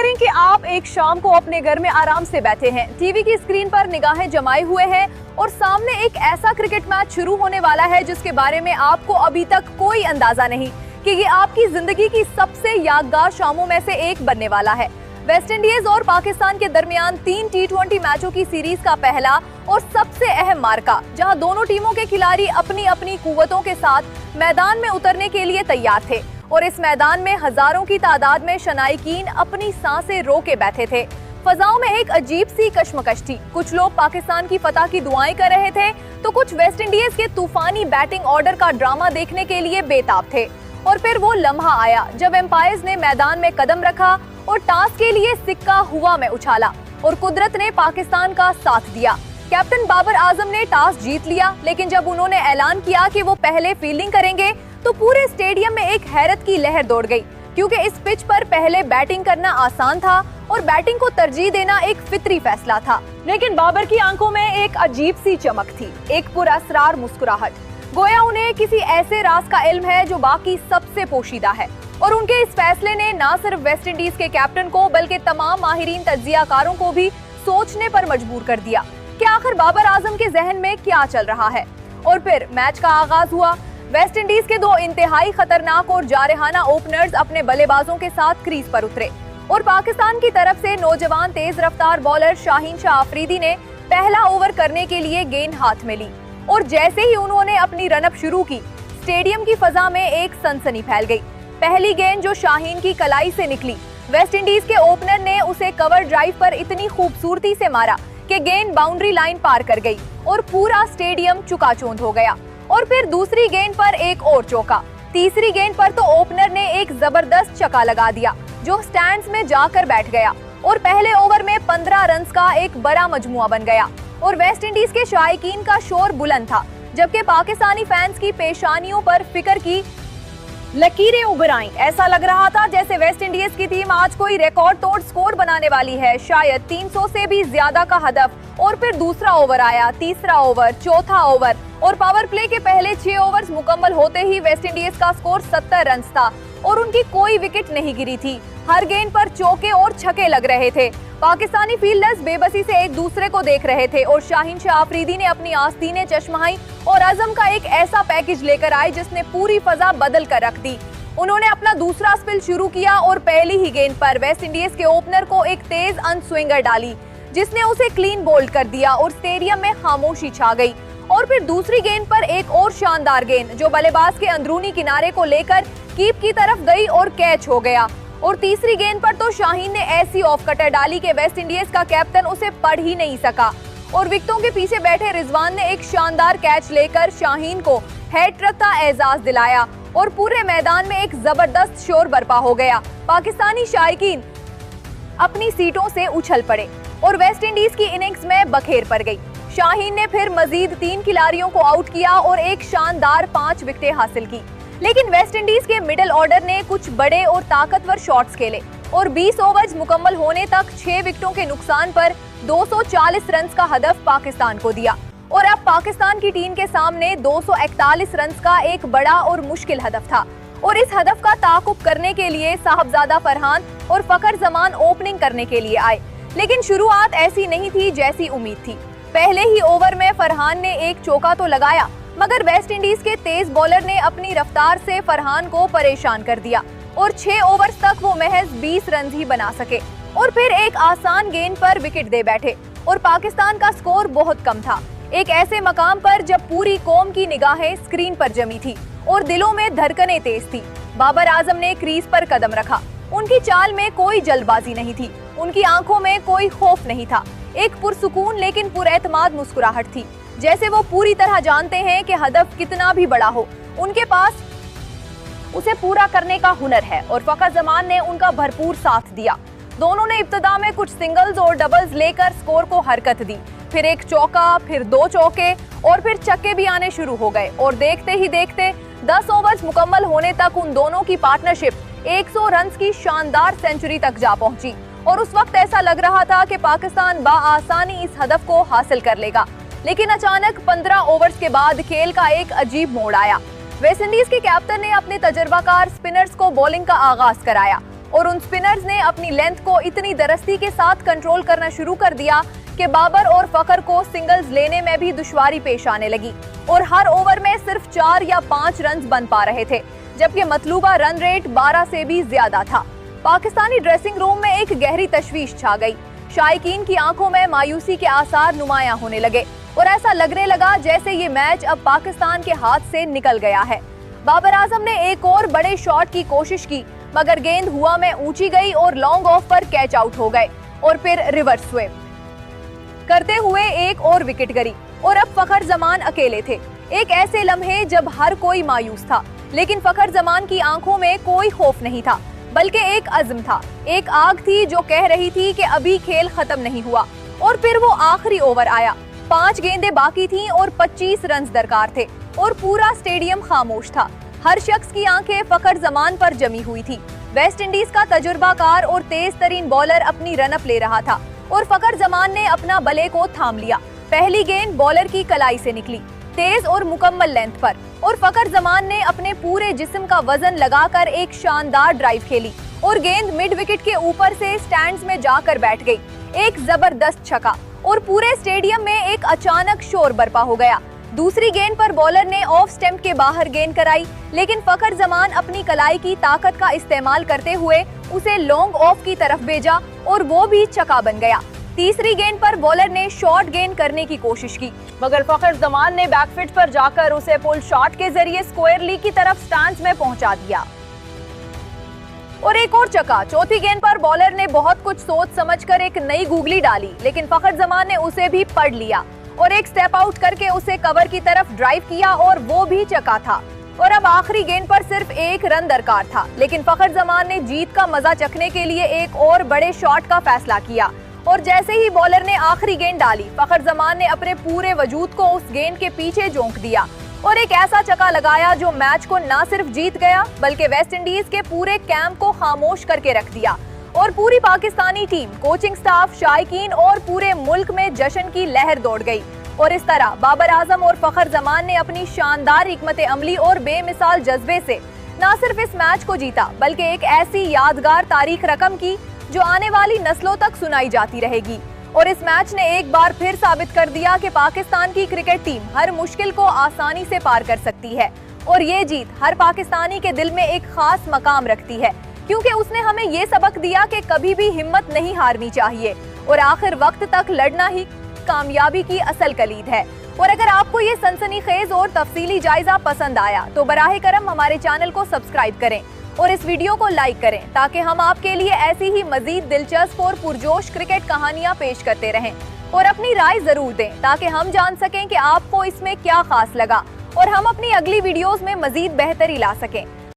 करें कि आप एक शाम को अपने घर में आराम से बैठे हैं, टीवी की स्क्रीन पर निगाहें जमाए हुए हैं और सामने एक ऐसा क्रिकेट मैच शुरू होने वाला है जिसके बारे में आपको अभी तक कोई अंदाजा नहीं कि ये आपकी जिंदगी की सबसे यादगार शामों में से एक बनने वाला है। वेस्टइंडीज और पाकिस्तान के दरमियान 3 टी20 मैचों की सीरीज का पहला और सबसे अहम मार्का, जहां दोनों टीमों के खिलाड़ी अपनी अपनी कुव्वतों के साथ मैदान में उतरने के लिए तैयार थे और इस मैदान में हजारों की तादाद में शनाइकीन अपनी सांसें रोके बैठे थे। फजाओं में एक अजीब सी कशमकश थी। कुछ लोग पाकिस्तान की फतह की दुआएं कर रहे थे तो कुछ वेस्टइंडीज के तूफानी बैटिंग ऑर्डर का ड्रामा देखने के लिए बेताब थे। और फिर वो लम्हा आया जब एम्पायर्स ने मैदान में कदम रखा और टॉस के लिए सिक्का हुआ में उछाला और कुदरत ने पाकिस्तान का साथ दिया। कैप्टन बाबर आजम ने टॉस जीत लिया, लेकिन जब उन्होंने ऐलान किया कि वो पहले फील्डिंग करेंगे तो पूरे स्टेडियम में एक हैरत की लहर दौड़ गई, क्योंकि इस पिच पर पहले बैटिंग करना आसान था और बैटिंग को तरजीह देना एक फितरी फैसला था। लेकिन बाबर की आंखों में एक अजीब सी चमक थी, एक पुरअसरार मुस्कुराहट, गोया उन्हें किसी ऐसे राज का इल्म है जो बाकी सबसे पोशीदा है। और उनके इस फैसले ने न सिर्फ वेस्टइंडीज के कैप्टन को बल्कि तमाम माहिरीन तज्जियाकारों को भी सोचने पर मजबूर कर दिया कि आखिर बाबर आजम के जहन में क्या चल रहा है। और फिर मैच का आगाज हुआ। वेस्टइंडीज के दो इंतहाई खतरनाक और जारहाना ओपनर्स अपने बल्लेबाजों के साथ क्रीज पर उतरे और पाकिस्तान की तरफ से नौजवान तेज रफ्तार बॉलर शाहीन शाह अफरीदी ने पहला ओवर करने के लिए गेंद हाथ में ली और जैसे ही उन्होंने अपनी रनअप शुरू की, स्टेडियम की फजा में एक सनसनी फैल गई। पहली गेंद जो शाहीन की कलाई से निकली, वेस्टइंडीज के ओपनर ने उसे कवर ड्राइव पर इतनी खूबसूरती से मारा कि गेंद बाउंड्री लाइन पार कर गई और पूरा स्टेडियम चुकाचौंध हो गया। और फिर दूसरी गेंद पर एक और चौका, तीसरी गेंद पर तो ओपनर ने एक जबरदस्त छक्का लगा दिया जो स्टैंड्स में जाकर बैठ गया और पहले ओवर में 15 रन का एक बड़ा मजमुआ बन गया और वेस्टइंडीज के शायकीन का शोर बुलंद था, जबकि पाकिस्तानी फैंस की पेशानियों पर फिक्र की लकीरें उभर आईं। ऐसा लग रहा था जैसे वेस्टइंडीज की टीम आज कोई रिकॉर्ड तोड़ स्कोर बनाने वाली है, शायद 300 से भी ज्यादा का हदफ। और फिर दूसरा ओवर आया, तीसरा ओवर, चौथा ओवर और पावर प्ले के पहले 6 ओवर्स मुकम्मल होते ही वेस्टइंडीज का स्कोर 70 रन था और उनकी कोई विकेट नहीं गिरी थी। हर गेंद पर चौके और छक्के लग रहे थे। पाकिस्तानी फील्डर्स बेबसी से एक दूसरे को देख रहे थे और शाहीन शाह अफरीदी ने अपनी आस्तीनें चश्माई और अज़म का एक ऐसा पैकेज लेकर आए जिसने पूरी फजा बदल कर रख दी। उन्होंने अपना दूसरा स्पिल शुरू किया और पहली ही गेंद पर वेस्टइंडीज के ओपनर को एक तेज अनस्विंगर डाली जिसने उसे क्लीन बोल्ड कर दिया और स्टेडियम में खामोशी छा गई। और फिर दूसरी गेंद पर एक और शानदार गेंद जो बल्लेबाज के अंदरूनी किनारे को लेकर कीप की तरफ गई और कैच हो गया। और तीसरी गेंद पर तो शाहीन ने ऐसी ऑफ कटर डाली कि वेस्टइंडीज का कैप्टन उसे पढ़ ही नहीं सका और विकेटों के पीछे बैठे रिजवान ने एक शानदार कैच लेकर शाहीन को हैट्रिक का एजाज दिलाया और पूरे मैदान में एक जबरदस्त शोर बर्पा हो गया। पाकिस्तानी शायकीन अपनी सीटों से उछल पड़े और वेस्टइंडीज की इनिंग्स में बखेर पड़ गई। शाहीन ने फिर मजीद 3 खिलाड़ियों को आउट किया और एक शानदार 5 विकेटें हासिल की, लेकिन वेस्टइंडीज के मिडिल ऑर्डर ने कुछ बड़े और ताकतवर शॉट्स खेले और 20 ओवर्स मुकम्मल होने तक 6 विकेटों के नुकसान पर 240 रन का हदफ पाकिस्तान को दिया। और अब पाकिस्तान की टीम के सामने 241 रन का एक बड़ा और मुश्किल हदफ था और इस हदफ का ताकुब करने के लिए साहबजादा फरहान और फखर जमान ओपनिंग करने के लिए आए, लेकिन शुरुआत ऐसी नहीं थी जैसी उम्मीद थी। पहले ही ओवर में फरहान ने एक चौका तो लगाया, मगर वेस्टइंडीज के तेज बॉलर ने अपनी रफ्तार से फरहान को परेशान कर दिया और 6 ओवर्स तक वो महज 20 रन ही बना सके और फिर एक आसान गेंद पर विकेट दे बैठे और पाकिस्तान का स्कोर बहुत कम था, एक ऐसे मकाम पर जब पूरी कौम की निगाहें स्क्रीन पर जमी थी और दिलों में धड़कनें तेज थी। बाबर आजम ने क्रीज पर कदम रखा। उनकी चाल में कोई जल्दबाजी नहीं थी, उनकी आंखों में कोई खौफ नहीं था, एक पुरसुकून लेकिन पुरएतमाद मुस्कुराहट थी, जैसे वो पूरी तरह जानते हैं कि हदफ कितना भी बड़ा हो, उनके पास उसे पूरा करने का हुनर है। और फखर जमान ने उनका भरपूर साथ दिया। दोनों ने इब्तिदा में कुछ सिंगल्स और डबल्स लेकर स्कोर को हरकत दी, फिर एक चौका, फिर 2 चौके और फिर छक्के भी आने शुरू हो गए और देखते ही देखते 10 ओवर्स मुकम्मल होने तक उन दोनों की पार्टनरशिप 100 रन की शानदार सेंचुरी तक जा पहुंची और उस वक्त ऐसा लग रहा था कि पाकिस्तान बाआसानी इस हदफ को हासिल कर लेगा। लेकिन अचानक 15 ओवर्स के बाद खेल का एक अजीब मोड़ आया। वेस्टइंडीज के कैप्टन ने अपने तजर्बाकार स्पिनर्स को बॉलिंग का आगाज कराया और उन स्पिनर्स ने अपनी लेंथ को इतनी दरस्ती के साथ कंट्रोल करना शुरू कर दिया कि बाबर और फखर को सिंगल्स लेने में भी दुश्वारी पेश आने लगी और हर ओवर में सिर्फ 4 या 5 रन बन पा रहे थे, जबकि मतलूबा रन रेट 12 से भी ज्यादा था। पाकिस्तानी ड्रेसिंग रूम में एक गहरी तशवीश छा गई। शायकीन की आंखों में मायूसी के आसार नुमायां होने लगे और ऐसा लगने लगा जैसे ये मैच अब पाकिस्तान के हाथ से निकल गया है। बाबर आजम ने एक और बड़े शॉट की कोशिश की, मगर गेंद हुआ में ऊंची गई और लॉन्ग ऑफ पर कैच आउट हो गए और फिर रिवर्स स्वीप करते हुए एक और विकेट गिरी और अब फखर जमान अकेले थे। एक ऐसे लम्हे जब हर कोई मायूस था, लेकिन फखर जमान की आंखों में कोई खौफ नहीं था, बल्कि एक अज़्म था, एक आग थी जो कह रही थी कि अभी खेल खत्म नहीं हुआ। और फिर वो आखिरी ओवर आया। 5 गेंदें बाकी थीं और 25 रन दरकार थे और पूरा स्टेडियम खामोश था। हर शख्स की आंखें फखर जमान पर जमी हुई थी। वेस्ट इंडीज का तजुर्बाकार और तेज तरीन बॉलर अपनी रनअप ले रहा था और फखर जमान ने अपना बल्ले को थाम लिया। पहली गेंद बॉलर की कलाई से निकली, तेज और मुकम्मल लेंथ पर, और फखर जमान ने अपने पूरे जिस्म का वजन लगाकर एक शानदार ड्राइव खेली और गेंद मिड विकेट के ऊपर से स्टैंड्स में जाकर बैठ गई। एक जबरदस्त छक्का और पूरे स्टेडियम में एक अचानक शोर बरपा हो गया। दूसरी गेंद पर बॉलर ने ऑफ स्टंप के बाहर गेंद कराई, लेकिन फखर जमान अपनी कलाई की ताकत का इस्तेमाल करते हुए उसे लॉन्ग ऑफ की तरफ भेजा और वो भी छक्का बन गया। तीसरी गेंद पर बॉलर ने शॉर्ट गेंद करने की कोशिश की, मगर फखर जमान ने बैकफुट पर जाकर उसे पुल शॉट के जरिए स्क्वायर लीग की तरफ स्टैंड्स में पहुंचा दिया। और एक और चौका। चौथी गेंद पर बॉलर ने बहुत कुछ सोच समझकर एक नई गूगली डाली, लेकिन फखर जमान ने उसे भी पढ़ लिया और एक स्टेप आउट करके उसे कवर की तरफ ड्राइव किया और वो भी चौका था। और अब आखिरी गेंद पर सिर्फ 1 रन दरकार था, लेकिन फखर जमान ने जीत का मजा चखने के लिए एक और बड़े शॉट का फैसला किया और जैसे ही बॉलर ने आखिरी गेंद डाली, फखर जमान ने अपने पूरे वजूद को उस गेंद के पीछे झोंक दिया और एक ऐसा चक्का लगाया जो मैच को न सिर्फ जीत गया, बल्कि वेस्ट इंडीज के पूरे कैंप को खामोश करके रख दिया। और पूरी पाकिस्तानी टीम, कोचिंग स्टाफ, शायकीन और पूरे मुल्क में जश्न की लहर दौड़ गई। और इस तरह बाबर आजम और फखर जमान ने अपनी शानदार हिकमत अमली और बेमिसाल जज्बे से न सिर्फ इस मैच को जीता, बल्कि एक ऐसी यादगार तारीख रकम की जो आने वाली नस्लों तक सुनाई जाती रहेगी। और इस मैच ने एक बार फिर साबित कर दिया कि पाकिस्तान की क्रिकेट टीम हर मुश्किल को आसानी से पार कर सकती है और ये जीत हर पाकिस्तानी के दिल में एक खास मकाम रखती है, क्योंकि उसने हमें ये सबक दिया कि कभी भी हिम्मत नहीं हारनी चाहिए और आखिर वक्त तक लड़ना ही कामयाबी की असल कलीद है। और अगर आपको ये सनसनीखेज और तफसीली जायजा पसंद आया तो बराहे करम हमारे चैनल को सब्सक्राइब करें और इस वीडियो को लाइक करें, ताकि हम आपके लिए ऐसी ही मजीद दिलचस्प और पुरजोश क्रिकेट कहानियां पेश करते रहें। और अपनी राय जरूर दें ताकि हम जान सकें कि आपको इसमें क्या खास लगा और हम अपनी अगली वीडियोस में मजीद बेहतरी ला सकें।